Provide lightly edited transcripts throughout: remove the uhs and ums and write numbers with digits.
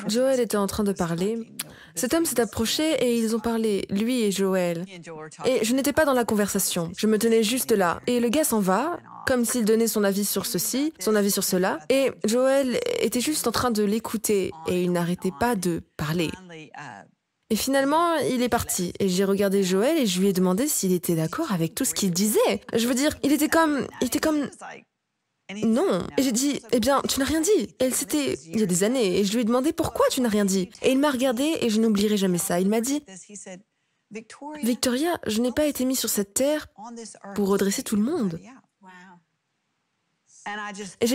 Joël était en train de parler. Cet homme s'est approché et ils ont parlé, lui et Joël. Et je n'étais pas dans la conversation, je me tenais juste là. Et le gars s'en va, comme s'il donnait son avis sur ceci, son avis sur cela. Et Joël était juste en train de l'écouter et il n'arrêtait pas de parler. Et finalement, il est parti. Et j'ai regardé Joël et je lui ai demandé s'il était d'accord avec tout ce qu'il disait. Je veux dire, il était comme... Non. Et j'ai dit, eh bien, tu n'as rien dit. Et c'était il y a des années. Et je lui ai demandé pourquoi tu n'as rien dit. Et il m'a regardé et je n'oublierai jamais ça. Il m'a dit, Victoria, je n'ai pas été mis sur cette terre pour redresser tout le monde. Et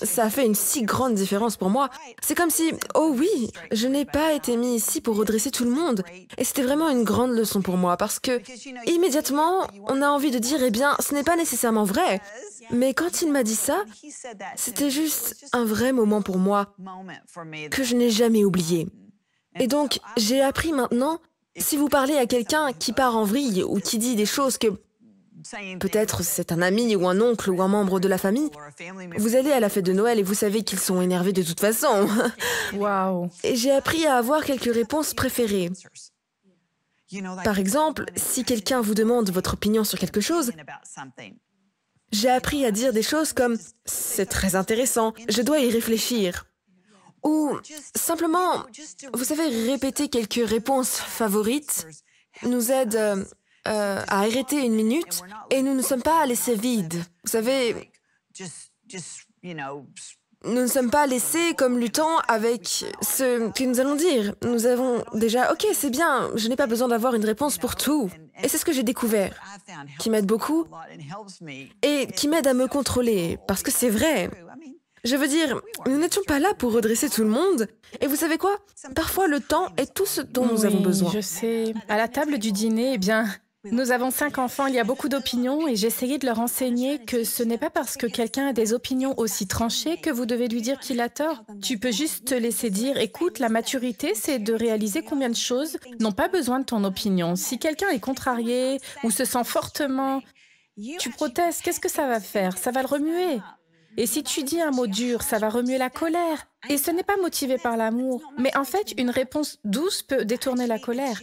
ça a fait une si grande différence pour moi. C'est comme si, oh oui, je n'ai pas été mis ici pour redresser tout le monde. Et c'était vraiment une grande leçon pour moi parce que, immédiatement, on a envie de dire, eh bien, ce n'est pas nécessairement vrai. Mais quand il m'a dit ça, c'était juste un vrai moment pour moi que je n'ai jamais oublié. Et donc, j'ai appris maintenant, si vous parlez à quelqu'un qui part en vrille ou qui dit des choses que peut-être c'est un ami ou un oncle ou un membre de la famille, vous allez à la fête de Noël et vous savez qu'ils sont énervés de toute façon. Waouh. Et j'ai appris à avoir quelques réponses préférées. Par exemple, si quelqu'un vous demande votre opinion sur quelque chose, j'ai appris à dire des choses comme « c'est très intéressant, je dois y réfléchir ». Ou simplement, vous savez, répéter quelques réponses favorites nous aide à arrêter une minute et nous ne sommes pas laissés vides. Vous savez, nous ne sommes pas laissés comme luttants avec ce que nous allons dire. Nous avons déjà, ok, c'est bien, je n'ai pas besoin d'avoir une réponse pour tout. Et c'est ce que j'ai découvert, qui m'aide beaucoup et qui m'aide à me contrôler, parce que c'est vrai. Je veux dire, nous n'étions pas là pour redresser tout le monde. Et vous savez quoi? Parfois, le temps est tout ce dont nous avons besoin. Je sais. À la table du dîner, eh bien, nous avons 5 enfants, il y a beaucoup d'opinions et j'essayais de leur enseigner que ce n'est pas parce que quelqu'un a des opinions aussi tranchées que vous devez lui dire qu'il a tort. Tu peux juste te laisser dire, écoute, la maturité, c'est de réaliser combien de choses n'ont pas besoin de ton opinion. Si quelqu'un est contrarié ou se sent fortement, tu protestes, qu'est-ce que ça va faire? Ça va le remuer. Et si tu dis un mot dur, ça va remuer la colère. Et ce n'est pas motivé par l'amour. Mais en fait, une réponse douce peut détourner la colère.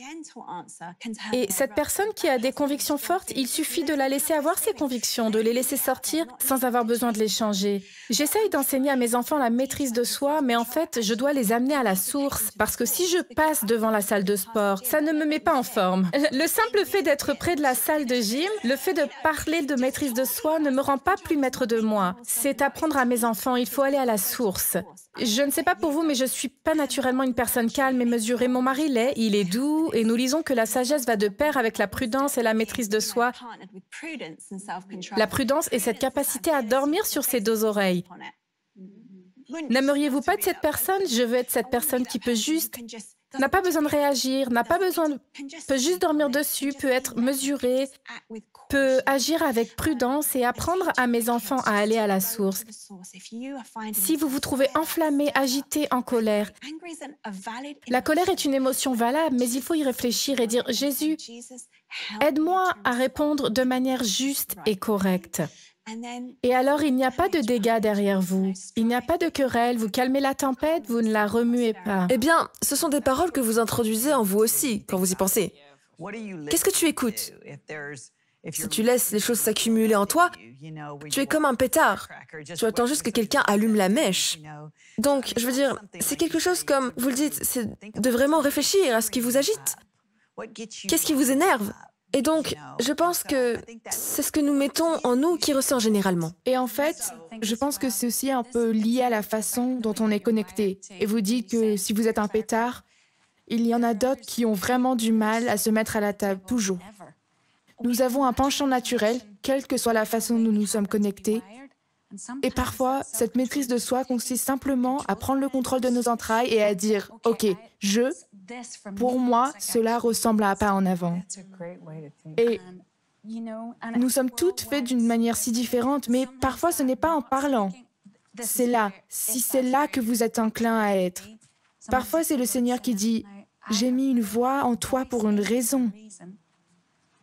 Et cette personne qui a des convictions fortes, il suffit de la laisser avoir ses convictions, de les laisser sortir sans avoir besoin de les changer. J'essaye d'enseigner à mes enfants la maîtrise de soi, mais en fait, je dois les amener à la source. Parce que si je passe devant la salle de sport, ça ne me met pas en forme. Le simple fait d'être près de la salle de gym, le fait de parler de maîtrise de soi ne me rend pas plus maître de moi. C'est apprendre à mes enfants, il faut aller à la source. Je ne sais pas pour vous, mais je ne suis pas naturellement une personne calme et mesurée. Mon mari l'est, il est doux, et nous lisons que la sagesse va de pair avec la prudence et la maîtrise de soi. La prudence est cette capacité à dormir sur ses 2 oreilles. N'aimeriez-vous pas être cette personne? Je veux être cette personne qui peut juste... n'a pas besoin de réagir, peut juste dormir dessus, peut être mesurée, peut agir avec prudence et apprendre à mes enfants à aller à la source. Si vous vous trouvez enflammé, agité, en colère, la colère est une émotion valable, mais il faut y réfléchir et dire « Jésus, aide-moi à répondre de manière juste et correcte. » Et alors, il n'y a pas de dégâts derrière vous. Il n'y a pas de querelle. Vous calmez la tempête, vous ne la remuez pas. Eh bien, ce sont des paroles que vous introduisez en vous aussi, quand vous y pensez. Qu'est-ce que tu écoutes? Si tu laisses les choses s'accumuler en toi, tu es comme un pétard. Tu attends juste que quelqu'un allume la mèche. Donc, je veux dire, c'est quelque chose comme, vous le dites, c'est de vraiment réfléchir à ce qui vous agite. Qu'est-ce qui vous énerve? Et donc, je pense que c'est ce que nous mettons en nous qui ressort généralement. Et en fait, je pense que c'est aussi un peu lié à la façon dont on est connecté. Et vous dites que si vous êtes un pétard, il y en a d'autres qui ont vraiment du mal à se mettre à la table, toujours. Nous avons un penchant naturel, quelle que soit la façon dont nous sommes connectés. Et parfois, cette maîtrise de soi consiste simplement à prendre le contrôle de nos entrailles et à dire « Ok, pour moi, cela ressemble à un pas en avant. » Et nous sommes toutes faites d'une manière si différente, mais parfois ce n'est pas en parlant. C'est là, si c'est là que vous êtes enclin à être. Parfois, c'est le Seigneur qui dit « J'ai mis une voix en toi pour une raison. »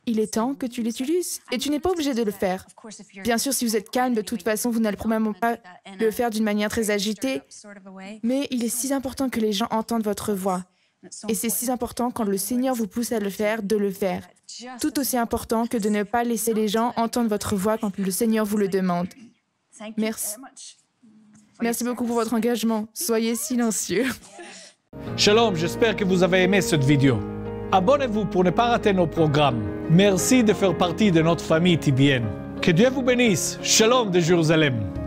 il est temps que tu l'utilises et tu n'es pas obligé de le faire. Bien sûr, si vous êtes calme, de toute façon, vous n'allez probablement pas le faire d'une manière très agitée, mais il est si important que les gens entendent votre voix. Et c'est si important quand le Seigneur vous pousse à le faire, de le faire. Tout aussi important que de ne pas laisser les gens entendre votre voix quand le Seigneur vous le demande. Merci. Merci beaucoup pour votre engagement. Soyez silencieux. Shalom, j'espère que vous avez aimé cette vidéo. Abonnez-vous pour ne pas rater nos programmes. Merci de faire partie de notre famille TBN. Que Dieu vous bénisse. Shalom de Jérusalem.